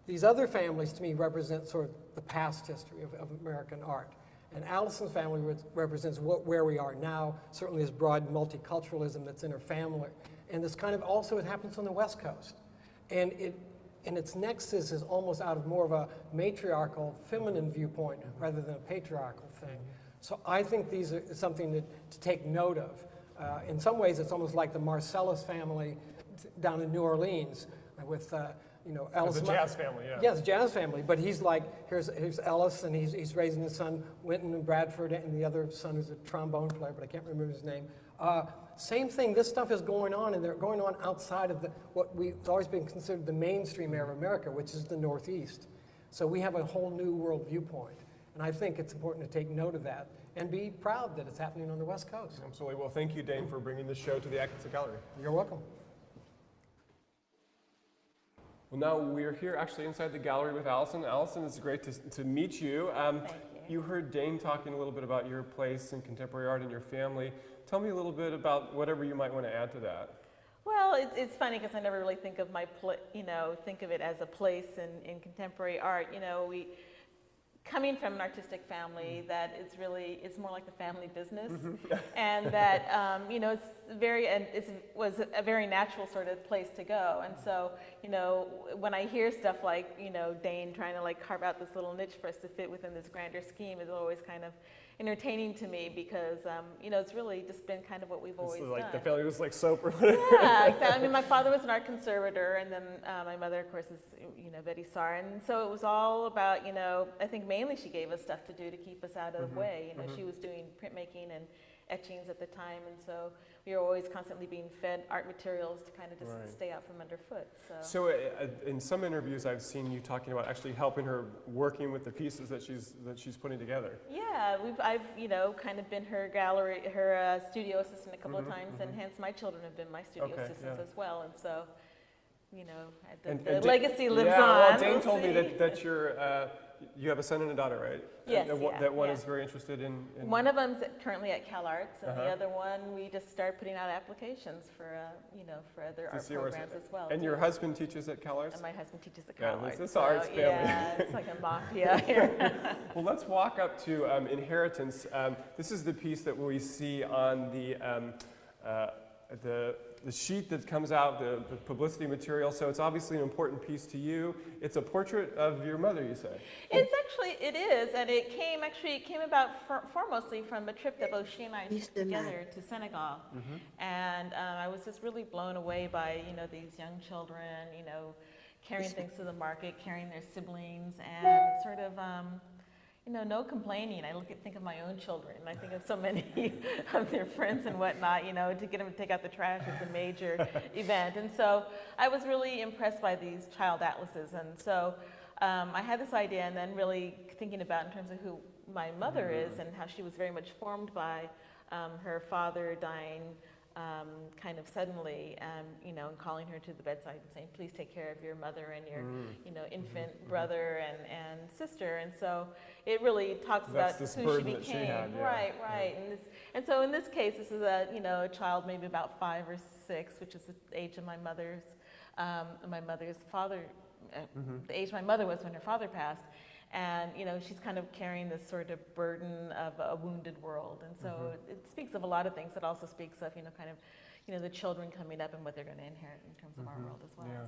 Speaker 15: These other families, to me, represent sort of the past history of American art. And Allison's family represents where we are now, certainly this broad multiculturalism that's in her family. And this kind of also, it happens on the West Coast. And its nexus is almost out of more of a matriarchal, feminine viewpoint rather than a patriarchal thing. So I think these are something to take note of. In some ways, it's almost like the Marcellus family down in New Orleans with Ellis.
Speaker 11: The Jazz family, yeah.
Speaker 15: Yes, Jazz family. But he's like, here's Ellis, and he's raising his son, Wynton and Bradford, and the other son who's a trombone player, but I can't remember his name. Same thing, this stuff is going on, and they're going on outside of what we've always been considered the mainstream area of America, which is the Northeast. So we have a whole new world viewpoint. And I think it's important to take note of that and be proud that it's happening on the West Coast.
Speaker 11: Absolutely. Well, thank you, Dane, for bringing this show to the Atkinson Gallery.
Speaker 15: You're welcome.
Speaker 11: Well, now we're here actually inside the gallery with Allison. Allison, it's great to meet you.
Speaker 16: Thank you.
Speaker 11: You heard Dane talking a little bit about your place in contemporary art and your family. Tell me a little bit about whatever you might want to add to that.
Speaker 16: Well, it's funny because I never really think of think of it as a place in contemporary art. Coming from an artistic family, that it's more like the family business, and that it was a very natural sort of place to go. And so when I hear stuff like Dane trying to carve out this little niche for us to fit within this grander scheme, is always kind of entertaining to me because it's really just been kind of what we've always done.
Speaker 11: The family was like soap or whatever.
Speaker 16: Yeah, exactly. I mean, my father was an art conservator, and then my mother, of course, is Betty Saar, and so it was all about I think mainly she gave us stuff to do to keep us out of the way. She was doing printmaking and etchings at the time, and so we were always constantly being fed art materials to kind of just stay out from underfoot.
Speaker 11: So in some interviews I've seen you talking about actually helping her working with the pieces that she's putting together.
Speaker 16: Yeah, I've kind of been her studio assistant a couple of times, and hence my children have been my studio assistants as well, and so the legacy lives on.
Speaker 11: Well, Dane told me that you have a son and a daughter, right?
Speaker 16: Yes,
Speaker 11: that one is very interested in...
Speaker 16: One of them's currently at CalArts, and the other one, we just started putting out applications for other art programs as well.
Speaker 11: And your husband teaches at CalArts?
Speaker 16: And my husband teaches at CalArts.
Speaker 11: It's an arts family.
Speaker 16: Yeah, it's like a mafia here.
Speaker 11: Well, let's walk up to Inheritance. This is the piece that we see on the sheet that comes out, the publicity material, so it's obviously an important piece to you. It's a portrait of your mother, you say?
Speaker 16: It is, and it came about foremostly from a trip that both she and I took together to Senegal. And I was just really blown away by, these young children, carrying things to the market, carrying their siblings, and sort of, no complaining. I think of my own children, and I think of so many of their friends and whatnot, to get them to take out the trash is a major event. And so I was really impressed by these child atlases. And so I had this idea, and then really thinking about in terms of who my mother is and how she was very much formed by her father dying kind of suddenly, and calling her to the bedside and saying, please take care of your mother and your, infant brother and sister. And so it really talks about who she became.
Speaker 11: She had,
Speaker 16: Right. And so in this case, this is a child maybe about 5 or 6, which is the age of my mother's father, the age my mother was when her father passed. And she's kind of carrying this sort of burden of a wounded world, and so it speaks of a lot of things. It also speaks of the children coming up and what they're going to inherit in terms of our world as well.
Speaker 11: Yeah.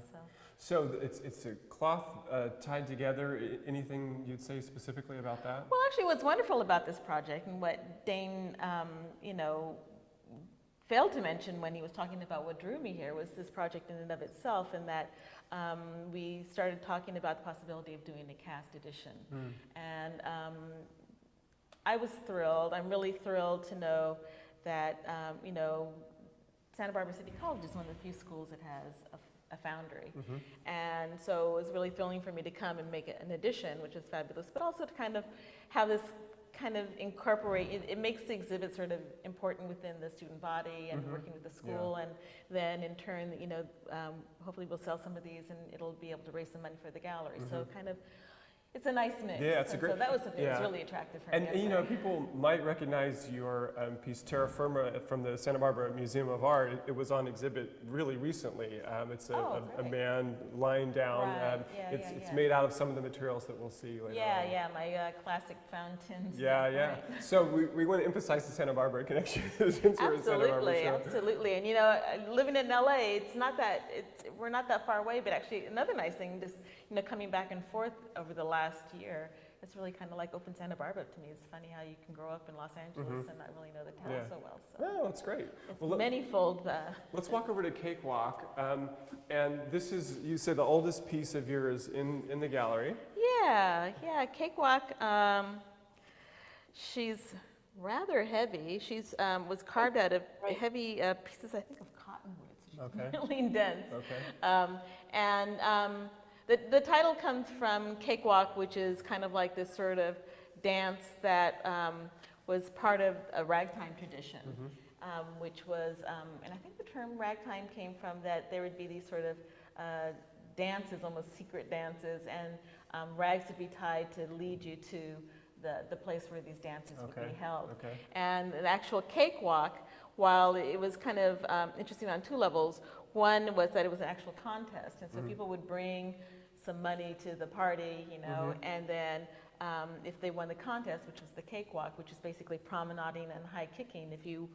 Speaker 11: So it's a cloth tied together. Anything you'd say specifically about that?
Speaker 16: Well, actually, what's wonderful about this project and what Dane failed to mention when he was talking about what drew me here was this project in and of itself, and that we started talking about the possibility of doing a cast edition. And I was thrilled. I'm really thrilled to know that, Santa Barbara City College is one of the few schools that has a foundry. And so it was really thrilling for me to come and make an edition, which is fabulous, but also to kind of have this kind of incorporate, it makes the exhibit sort of important within the student body and working with the school, and then in turn, hopefully we'll sell some of these and it'll be able to raise some money for the gallery. So kind of it's a nice mix.
Speaker 11: Yeah, it's a
Speaker 16: And
Speaker 11: great.
Speaker 16: So that was something
Speaker 11: yeah.
Speaker 16: that's really attractive for
Speaker 11: And
Speaker 16: me.
Speaker 11: you know, people might recognize your piece Terra Firma from the Santa Barbara Museum of Art. It was on exhibit really recently. It's a man lying down.
Speaker 16: Right.
Speaker 11: It's made out of some of the materials that we'll see later.
Speaker 16: Yeah, my classic fountains.
Speaker 11: Yeah.
Speaker 16: Right.
Speaker 11: So we want to emphasize the Santa Barbara connection since we're in Santa Barbara. So.
Speaker 16: Absolutely. And you know, living in LA, we're not that far away. But actually, another nice thing, just coming back and forth over the last year, it's really kind of like open Santa Barbara to me. It's funny how you can grow up in Los Angeles and not really know the town so well. So
Speaker 11: oh, that's great.
Speaker 16: It's manifold.
Speaker 11: Let's walk over to Cakewalk. And this is, you said, the oldest piece of yours in the gallery.
Speaker 16: Yeah, Cakewalk. She's rather heavy. She's was carved out of heavy pieces, I think, of cottonwood. So she's really dense.
Speaker 11: Okay.
Speaker 16: The title comes from Cakewalk, which is kind of like this sort of dance that was part of a ragtime tradition, which was, and I think the term ragtime came from that there would be these sort of dances, almost secret dances, and rags would be tied to lead you to the place where these dances would be held. And an actual cakewalk, while it was kind of interesting on two levels, one was that it was an actual contest, and so people would bring some money to the party, and then if they won the contest, which was the cakewalk, which is basically promenading and high kicking. If you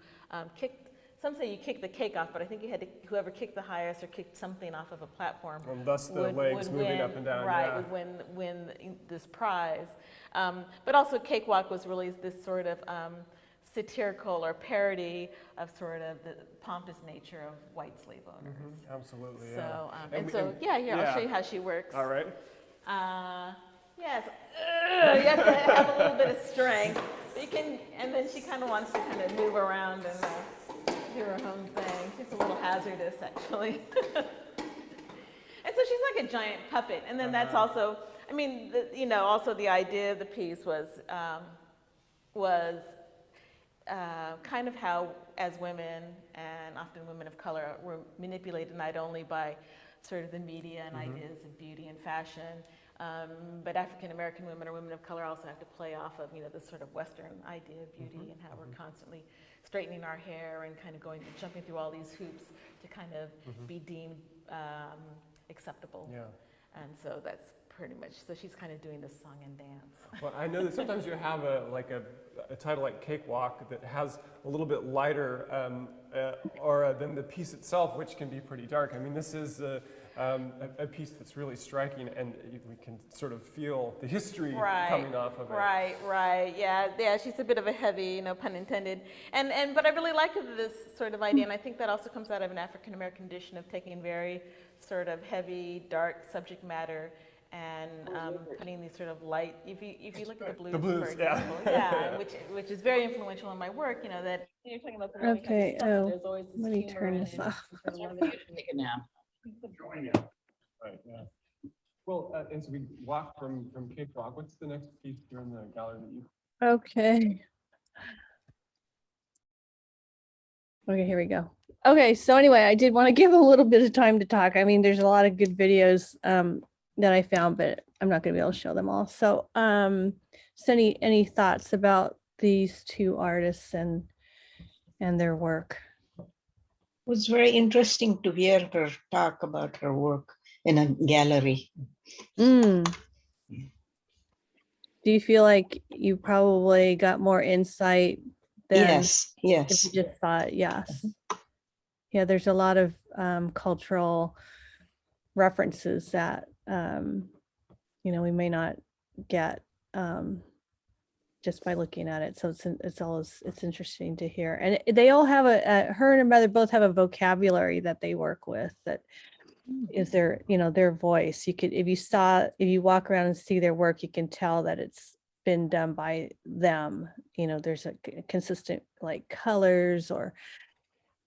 Speaker 16: kicked, some say you kicked the cake off, but I think you had to, whoever kicked the highest or kicked something off of a platform,
Speaker 11: and thus the legs moving
Speaker 16: win,
Speaker 11: up and down.
Speaker 16: right? Would win this prize. But also, cakewalk was really this sort of satirical or parody of sort of the pompous nature of white slave owners.
Speaker 11: Absolutely,
Speaker 16: So,
Speaker 11: yeah.
Speaker 16: here, I'll show you how she works.
Speaker 11: All right.
Speaker 16: Yes, you have to have a little bit of strength. But you can, and then she kind of wants to kind of move around and do her own thing. She's a little hazardous, actually. And so she's like a giant puppet. And then that's also, I mean, also the idea of the piece was kind of how, as women, and often women of color, were manipulated not only by sort of the media and ideas of beauty and fashion, but African American women or women of color also have to play off of, this sort of Western idea of beauty and how we're constantly straightening our hair and kind of jumping through all these hoops to kind of be deemed acceptable.
Speaker 11: Yeah.
Speaker 16: And so that's pretty much, so she's kind of doing this song and dance.
Speaker 11: Well, I know that sometimes you have a title like Cakewalk that has a little bit lighter than the piece itself, which can be pretty dark. I mean, this is a piece that's really striking, and we can sort of feel the history coming off of it.
Speaker 16: Right. Yeah. She's a bit of a heavy, pun intended. But I really like this sort of idea, and I think that also comes out of an African American tradition of taking very sort of heavy, dark subject matter and putting these sort of light. If you look at the blues, for example, which is very influential in my work. That you're talking about the really kind of stuff, there's always this
Speaker 1: let me
Speaker 16: humor
Speaker 1: turn
Speaker 16: in
Speaker 1: this
Speaker 16: it.
Speaker 1: off.
Speaker 2: Take a nap.
Speaker 11: Right, yeah. Well, and so we walk from Cakewalk. What's the next piece here in the gallery that you?
Speaker 1: Okay, here we go. Okay, so anyway, I did want to give a little bit of time to talk. I mean, there's a lot of good videos that I found, but I'm not going to be able to show them all. So, any thoughts about these two artists and their work?
Speaker 17: It was very interesting to hear her talk about her work in a gallery.
Speaker 1: Do you feel like you probably got more insight than
Speaker 17: Yes.
Speaker 1: if you just thought? Yes. Yeah, there's a lot of cultural references that we may not get just by looking at it. So it's interesting to hear. And they all have her and her mother both have a vocabulary that they work with that is their voice. You could, if you walk around and see their work, you can tell that it's been done by them. There's a consistent like colors or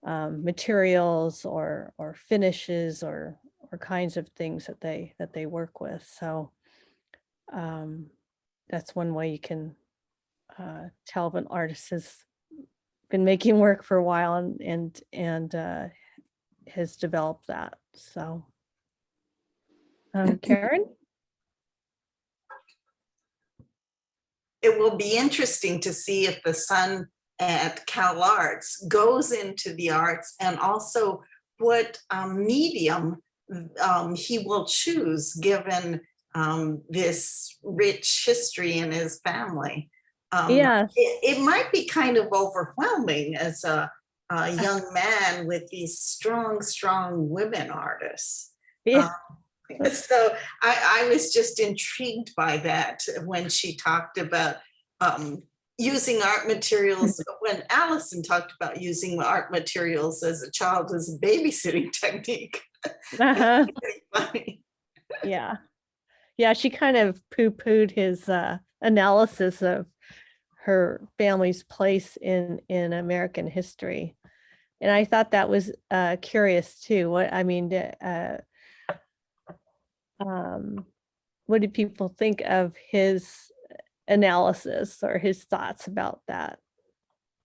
Speaker 1: materials or finishes or kinds of things that they work with. So that's one way you can tell if an artist has been making work for a while and has developed that. So Karen?
Speaker 14: it will be interesting to see if the son at Cal Arts goes into the arts, and also what medium he will choose given this rich history in his family.
Speaker 1: Yes.
Speaker 14: It might be kind of overwhelming as a young man with these strong women artists.
Speaker 1: Yeah.
Speaker 14: So I was just intrigued by that when she talked about using art materials, when Allison talked about using art materials as a child as a babysitting technique.
Speaker 1: Uh-huh.
Speaker 14: Very funny.
Speaker 1: Yeah. Yeah, she kind of poo-pooed his analysis of her family's place in American history. And I thought that was curious too. What did people think of his analysis or his thoughts about that?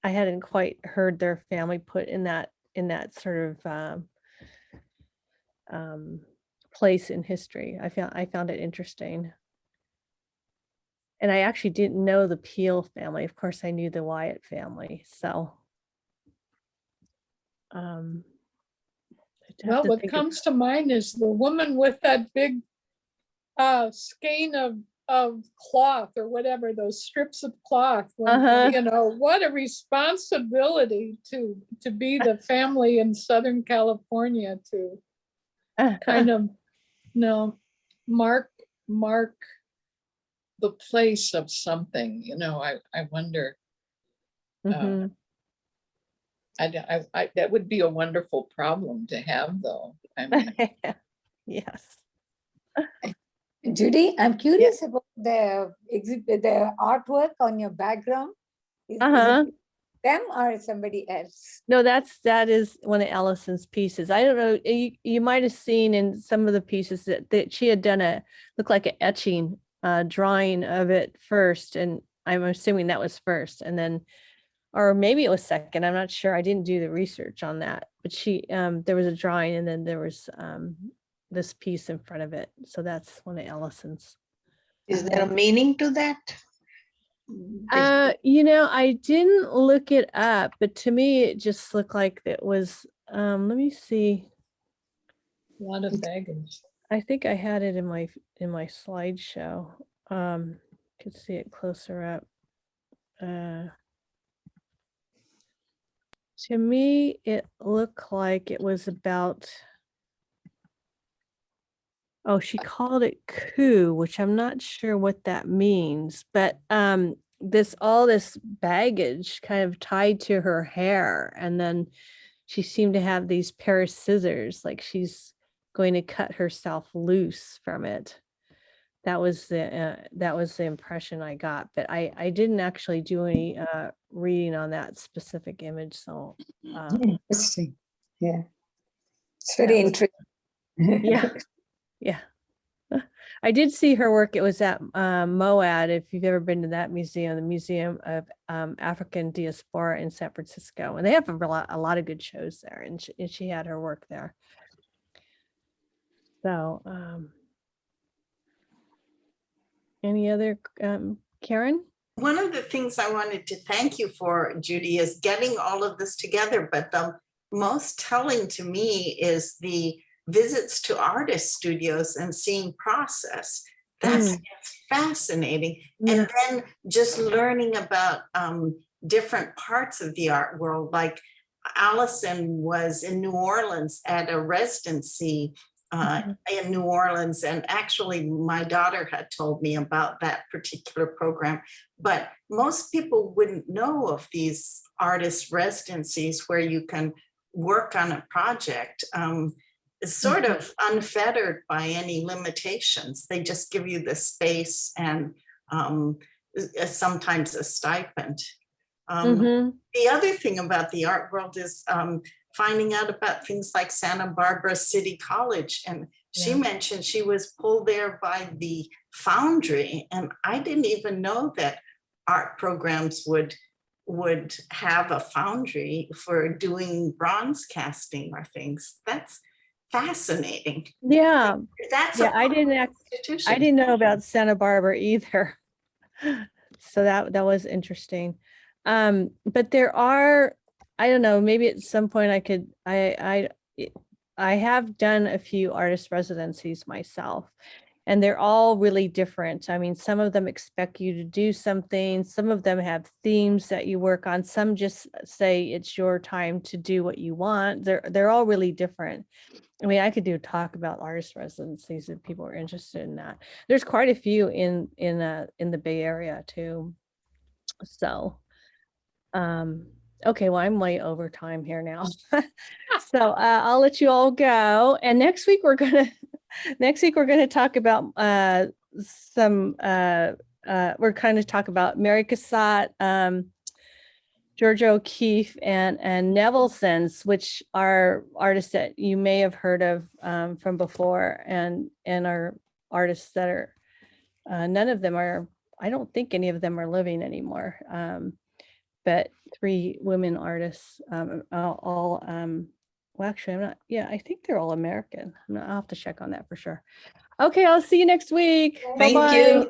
Speaker 1: I hadn't quite heard their family put in that sort of place in history. I found it interesting. And I actually didn't know the Peel family. Of course, I knew the Wyatt family. So
Speaker 2: well, what comes to mind is the woman with that big skein of cloth or whatever, those strips of cloth. When, you know, what a responsibility to be the family in Southern California to kind of, you know, mark the place of something. You know, I wonder. That would be a wonderful problem to have, though. I mean,
Speaker 1: yes.
Speaker 18: Judy, I'm curious about the artwork on your background. Is it them or somebody else?
Speaker 1: No, that is one of Allison's pieces. I don't know. You might have seen in some of the pieces that she had done looked like an etching drawing of it first, and I'm assuming that was first, and then, or maybe it was second. I'm not sure. I didn't do the research on that, but she there was a drawing, and then there was this piece in front of it. So that's one of Allison's.
Speaker 17: Is there a meaning to that?
Speaker 1: You know, I didn't look it up, but to me it just looked like it was let me see.
Speaker 2: A lot of baggage.
Speaker 1: I think I had it in my slideshow. Could see it closer up. To me, it looked like it was about, oh, she called it coup, which I'm not sure what that means, but all this baggage kind of tied to her hair, and then she seemed to have these pair of scissors, like she's going to cut herself loose from it. That was the impression I got, but I didn't actually do any reading on that specific image. So
Speaker 18: interesting. Yeah, it's very interesting.
Speaker 1: Yeah. I did see her work. It was at MOAD. If you've ever been to that museum, the Museum of African Diaspora in San Francisco, and they have a lot of good shows there. And she had her work there. So. Any other, Karen?
Speaker 14: One of the things I wanted to thank you for, Judy, is getting all of this together. But the most telling to me is the visits to artist studios and seeing process. That's fascinating. Yeah. And then just learning about different parts of the art world. Like Allison was in New Orleans at a residency in New Orleans, and actually my daughter had told me about that particular program, but most people wouldn't know of these artist residencies where you can work on a project sort of unfettered by any limitations. They just give you the space and sometimes a stipend. The other thing about the art world is finding out about things like Santa Barbara City College. And she mentioned she was pulled there by the Foundry. And I didn't even know that art programs would have a foundry for doing bronze casting or things. That's fascinating.
Speaker 1: Yeah.
Speaker 14: That's
Speaker 1: I didn't know about Santa Barbara either. So that was interesting. But there are, I don't know, maybe at some point I have done a few artist residencies myself, and they're all really different. I mean, some of them expect you to do something, some of them have themes that you work on, some just say it's your time to do what you want. They're all really different. I mean, I could do a talk about artist residencies if people are interested in that. There's quite a few in the Bay Area too. So, okay, well, I'm way over time here now. So I'll let you all go. And next week we're gonna talk about we're kind of talk about Mary Cassatt, Georgia O'Keeffe, and Neville Sense, which are artists that you may have heard of from before, and are artists that are none of them are, I don't think any of them are living anymore. But 3 women artists, all well, actually, I'm not, yeah, I think they're all American. I'll have to check on that for sure. Okay, I'll see you next week.
Speaker 14: Thank
Speaker 1: Bye-bye.
Speaker 14: you.